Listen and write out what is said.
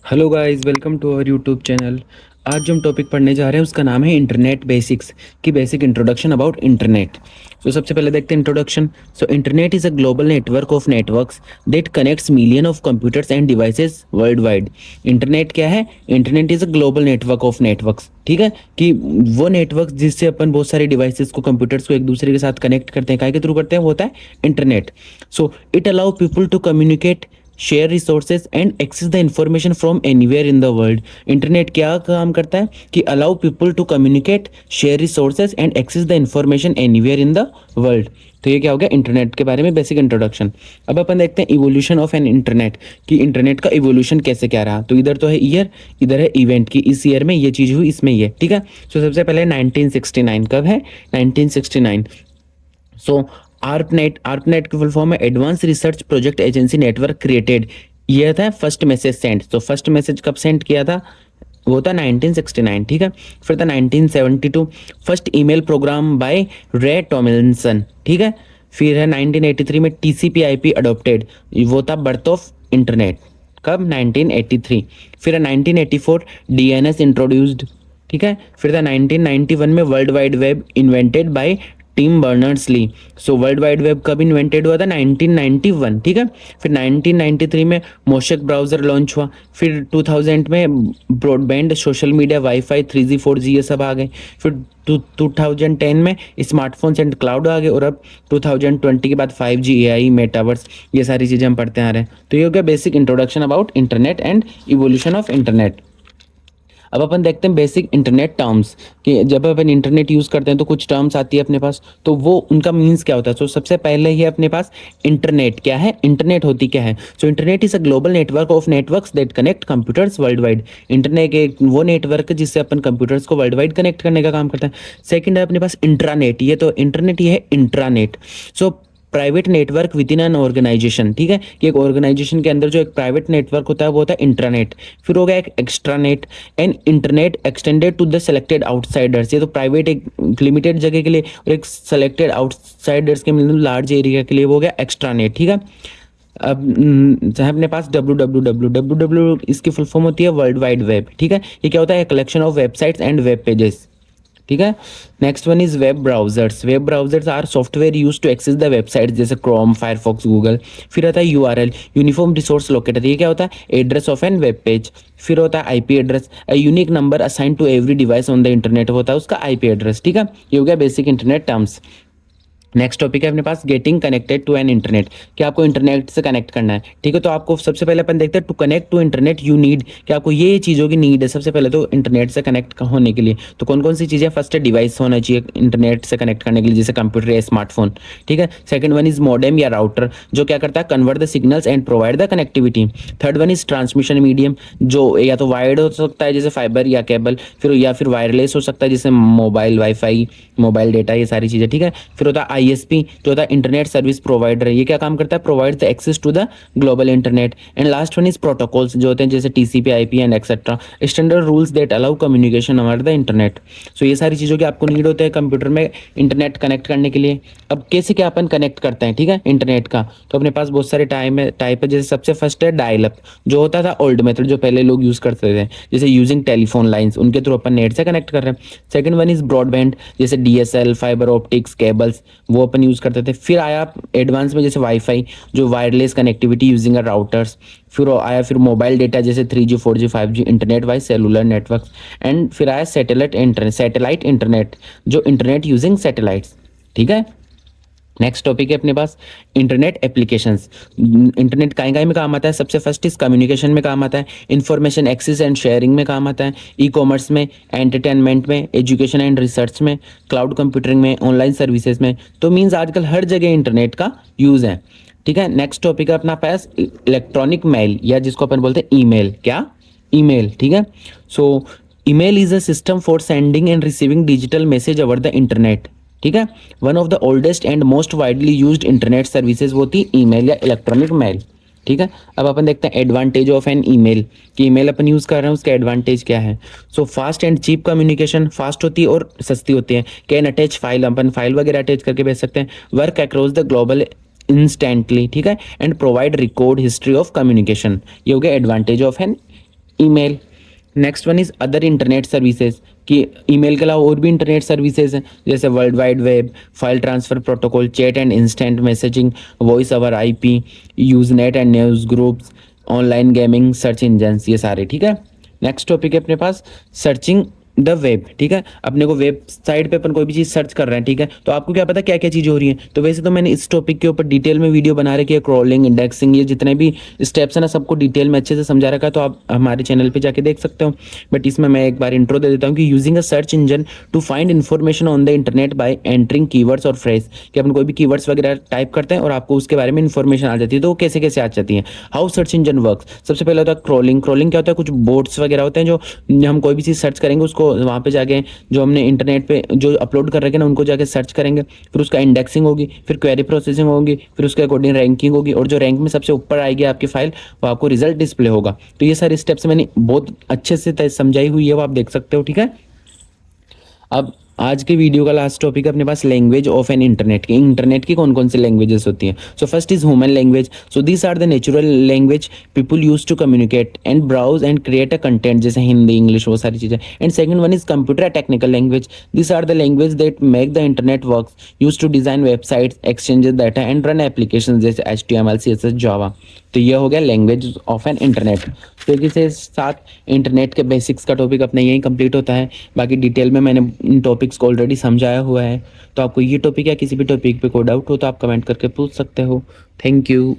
Hello guys, welcome to our YouTube channel. आज जो हम टॉपिक पढ़ने जा रहे हैं उसका नाम है इंटरनेट बेसिक्स की बेसिक इंट्रोडक्शन अबाउट इंटरनेट। सो सबसे पहले देखते हैं introduction. So internet is a global network of networks that connects million of computers end devices world wide. Internet क्या है? Internet is a global network of networks. ठीक है, कि वो नेटवर्क जिससे अपन बहुत सारे डिवाइसेस को, कंप्यूटर्स को एक दूसरे के साथ कनेक्ट करते हैं, काय के थ्रू करते हैं, वो होता है internet. So it allow people to communicate, share resources and access the information from anywhere in the world. Internet क्या काम करता है कि allow people to communicate, share resources and access the information anywhere in the world. तो ये क्या हो गया इंटरनेट के बारे में बेसिक इंट्रोडक्शन। अब अपन देखते हैं इवोल्यूशन ऑफ एन इंटरनेट, कि इंटरनेट का इवोल्यूशन कैसे क्या रहा। तो इधर तो है ईयर, इधर है इवेंट, की इस ईयर में ये चीज़ हुई, इसमें ये। ठीक है, तो सबसे पहले 1969 कब है? 1969। सो आर्पनेट की फुल फॉर्म है advance research project agency network created. ये था फर्स्ट मैसेज सेंड। तो फर्स्ट मैसेज कब सेंड किया था? वो था 1969। ठीक है, फिर था 1972 फर्स्ट ईमेल प्रोग्राम बाय रे टॉमिल्सन। ठीक है, फिर है 1983 में टीसीपी आईपी अडॉप्टेड। वो था बर्थ ऑफ इंटरनेट। कब? 1983। फिर है 1984 डीएनएस इंट्रोड्यूस्ड। ठीक है, फिर था 1991 में World Wide Web invented by Tim Berners Lee. So World Wide Web कब इन्वेंटेड हुआ था? 1991। ठीक है, फिर 1993 में मोशक ब्राउजर लॉन्च हुआ। फिर 2000 में broadband, social media, wifi, 3G 4G ये सब आ गए। फिर 2010 में स्मार्टफोन्स एंड क्लाउड आ गए। और अब 2020 के बाद 5G, एआई, मेटावर्स, ये सारी चीज़ें हम पढ़ते आ रहे हैं। तो ये हो गया basic introduction about internet and evolution of internet. अब अपन देखते हैं बेसिक इंटरनेट टर्म्स, कि जब अपन इंटरनेट यूज़ करते हैं तो कुछ टर्म्स आती है अपने पास, तो वो उनका मीन्स क्या होता है। तो सबसे पहले ही अपने पास इंटरनेट क्या है, इंटरनेट होती क्या है। So internet is a global network of networks that connect computers world wide. Internet एक वो नेटवर्क है जिससे अपन कंप्यूटर्स को वर्ल्ड वाइड कनेक्ट करने का काम करता है। सेकंड है अपने पास इंट्रानेट। ये तो इंटरनेट ये है intranet. So private network within an organisation. ठीक है, कि एक ऑर्गेनाइजेशन के अंदर जो एक प्राइवेट नेटवर्क होता है वो होता है इंट्रानेट। फिर हो गया एक extranet. And internet extended to the selected outsiders. ये तो प्राइवेट एक लिमिटेड जगह के लिए, और एक सेलेक्टेड आउटसाइडर्स के मतलब लार्ज एरिया के लिए वो हो गया एक्स्ट्रानेट। ठीक है, अब अपने पास डब्ल्यू इसकी फुल फॉर्म होती है वर्ल्ड वाइड वेब। ठीक है, ये क्या होता है? Collection of websites and web pages. ठीक है, next one is web browsers. Web browsers are software use to access the website, जैसे क्रोम, फायरफॉक्स, गूगल। फिर आता है यूआरएल, यूनिफॉर्म रिसोर्स लोकेटर। ये क्या होता है? Address of an web page. फिर होता है IP address, a unique number assign to every device on the internet, होता है उसका आईपी एड्रेस। ठीक है, ये हो गया basic internet terms. Next topic है अपने पास getting connected to an internet, कि आपको इंटरनेट से कनेक्ट करना है। ठीक है, तो आपको सबसे पहले अपन देखते हैं to connect to internet you need, कि आपको ये चीज़ों की नीड है सबसे पहले तो इंटरनेट से कनेक्ट होने के लिए। तो कौन कौन सी चीज़ें? फर्स्ट है डिवाइस होना चाहिए इंटरनेट से कनेक्ट करने के लिए, जैसे कंप्यूटर या स्मार्टफोन। ठीक है, सेकंड वन इज मॉडेम या राउटर, जो क्या करता है? Convert the signals and provide the connectivity. Third one is transmission medium, जो या तो वायर्ड हो सकता है जैसे फाइबर या केबल, फिर या फिर वायरलेस हो सकता है जैसे मोबाइल वाईफाई, मोबाइल डेटा, ये सारी चीज़ें। ठीक है, फिर होता है आईएसपी, जो होता है इंटरनेट सर्विस प्रोवाइडर। ये क्या काम करता है? Provide the access to the global internet. And last one is protocols, जो होते हैं जैसे TCP, IP and etcetera, standard rules that allow communication over the internet. So ये सारी चीज़ों की आपको नीड होते हैं कंप्यूटर में इंटरनेट कनेक्ट करने के लिए। अब कैसे क्या अपन कनेक्ट करते हैं? ठीक है, इंटरनेट का तो अपने पास बहुत सारे टाइप है। जैसे सबसे फर्स्ट है डायल अप, जो होता था ओल्ड मेथड, जो पहले लोग यूज़ करते थे, जैसे यूजिंग टेलीफोन लाइन्स, उनके थ्रू अपन नेट से कनेक्ट कर रहे हैं। सेकंड वन इज ब्रॉडबैंड, जैसे डीएसएल, फाइबर ऑप्टिक्स, केबल्स, वो अपन यूज़ करते थे। फिर आया एडवांस में जैसे वाईफाई, जो वायरलेस कनेक्टिविटी यूजिंग राउटर्स। फिर आया फिर मोबाइल डेटा, जैसे 3G 4G 5G internet wise cellular network. And फिर आया सैटेलाइट इंटरनेट, जो इंटरनेट यूजिंग सैटेलाइट्स। ठीक है, नेक्स्ट टॉपिक है अपने पास इंटरनेट एप्लीकेशंस। इंटरनेट कहीं कहीं में काम आता है। सबसे फर्स्ट इस कम्युनिकेशन में काम आता है, इंफॉर्मेशन एक्सेस एंड शेयरिंग में काम आता है, ई कॉमर्स में, एंटरटेनमेंट में, एजुकेशन एंड रिसर्च में, क्लाउड कंप्यूटिंग में, ऑनलाइन सर्विसेज में। तो मीन्स आजकल हर जगह इंटरनेट का यूज़ है। ठीक है, नेक्स्ट टॉपिक है अपना पास इलेक्ट्रॉनिक मेल, या जिसको अपन बोलते हैं ईमेल। क्या? ईमेल। ठीक है, सो email is a system for sending end receiving digital message over the internet. ठीक है, one of the oldest and most widely used internet services वो थी ईमेल या इलेक्ट्रॉनिक मेल। ठीक है, अब अपन देखते हैं एडवांटेज ऑफ एन ईमेल, कि ईमेल अपन यूज़ कर रहे हैं उसका एडवांटेज क्या है। So fast and cheap communication, fast होती है और सस्ती होती है। कैन अटैच फाइल, अपन फाइल वगैरह अटैच करके भेज सकते हैं। Work across the global instantly. ठीक है, and provide record history of communication. ये हो गया advantage of an email. Next one is other internet services, कि ईमेल के अलावा और भी इंटरनेट सर्विसेज हैं, जैसे world Wide web, file transfer protocol, chat and instant messaging, voice over IP, Usenet and news groups, online gaming, search engines, ये सारे। ठीक है, नेक्स्ट टॉपिक है अपने पास सर्चिंग द वेब। ठीक है, अपने को वेबसाइट पे अपन कोई भी चीज़ सर्च कर रहे हैं, ठीक है, तो आपको क्या पता क्या क्या चीज़ें हो रही हैं। तो वैसे तो मैंने इस टॉपिक के ऊपर डिटेल में वीडियो बना रखी है, क्रॉलिंग, इंडेक्सिंग, ये जितने भी स्टेप्स हैं ना, सबको डिटेल में अच्छे से समझा रखा है, तो आप हमारे चैनल पे जाके देख सकते हो। बट इसमें मैं एक बार इंट्रो दे देता हूँ कि using a search engine to find information on the internet by entering keywords और फ्रेज, कि अपन कोई भी कीवर्ड्स वगैरह टाइप करते हैं और आपको उसके बारे में इन्फॉर्मेशन आ जाती है। तो वो कैसे कैसे आ जाती है, हाउ सर्च इंजन वर्क्स। सबसे पहले होता है क्रॉलिंग। क्रॉलिंग क्या होता है, कुछ बोट्स वगैरह होते हैं जो हम कोई भी चीज़ सर्च करेंगे उसको वहाँ पे जाके जो हमने इंटरनेट पे जो अपलोड कर रखे ना उनको जाके सर्च करेंगे, फिर उसका इंडेक्सिंग होगी, फिर क्वेरी प्रोसेसिंग होगी, फिर उसके अकॉर्डिंग रैंकिंग होगी, और जो रैंक में सबसे ऊपर आएगी आपकी फाइल वो आपको रिजल्ट डिस्प्ले होगा। तो ये सारे स्टेप्स मैंने बहुत अच्छे से समझाई हुई है, वो आप देख सकते हो। ठीक है, अब आज के वीडियो का लास्ट टॉपिक अपने पास लैंग्वेज ऑफ एन इंटरनेट की। इंटरनेट की कौन कौन सी लैंग्वेजेस होती हैं। So first is human language. So this are the natural language people use to communicate and browse and create a content, जैसे हिंदी, इंग्लिश, वो सारी चीज़ें। And second one is computer technical language. This are the language that make the internet works, use to design websites, exchanges data and run application, जैसे HTML, CSS, जावा। तो ये हो गया language of an internet. तो इसी साथ internet के basics का टॉपिक अपना यही कंप्लीट होता है। बाकी डिटेल में मैंने इन टॉपिक्स को ऑलरेडी समझाया हुआ है। तो आपको ये टॉपिक या किसी भी टॉपिक पे कोई डाउट हो तो आप कमेंट करके पूछ सकते हो। Thank you.